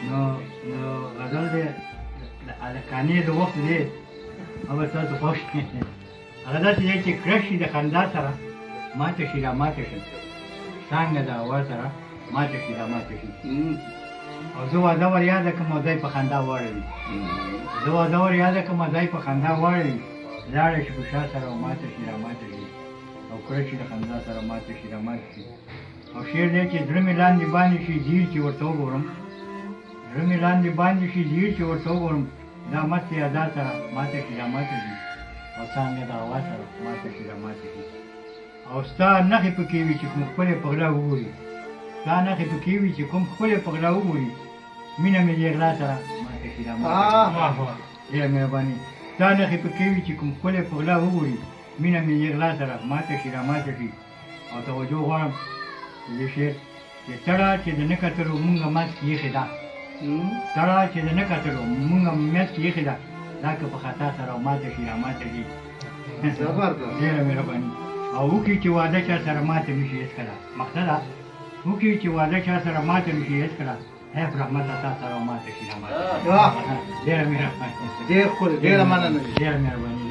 نو غزل دی کانې د وخت دی هغه تاسو خوښ هغه داسې دی چې کرش شي د خندا سره ماته شي را ماته شي څنګه د هوا سره ماته شي را ماته شي او زه واده ور یاده کړم او دی په خندا واړوي زه واده ور یاده کړم او دی په خندا واړوي لاړه شي په شا سره او ماته شي را ماته شي او کرش شي د خندا سره ماته شي را ماته شي او شعر دی چې زړه مې لاندې باندې شي زیر چې ورته وګورم زړه مې لاندې باندې شي زیر چې ورته وګورم دا مست ادا سره ماته شي را ماته شي او څنګه د هوا سره ماته شي را ماته شي او ستا نښې پکې وي چې کوم ښکلې په غلا وګوري ستا نښې پکې وي چې کوم ښکلې په غلا وګوري مینه مې د غلا سره ماته شي را ماته شي ډېره مهرباني ستا نښې پکې وي چې کوم ښکلې په غلا وګوري مینه مې د غلا سره ماته شي را ماته شي او توجه غواړم دې شعر چې تړه چې د نه کتلو مونږه منځ کې ایښې ده تړه چې د نه کتلو مونږه منځ کې ایښې ده دا که په خطا سره او ماته شي را ماته شي ډېره مهرباني او وکړي چې واده چا سره ماته نه شي هېڅکله مقصده وکړي چې واده چا سره ماته نه شي هېڅکله حیف رحمته تا سره او ماته شي را ماته شي ډېره مهرباني ډېر ښکلی ډېره مننه ډېره مهرباني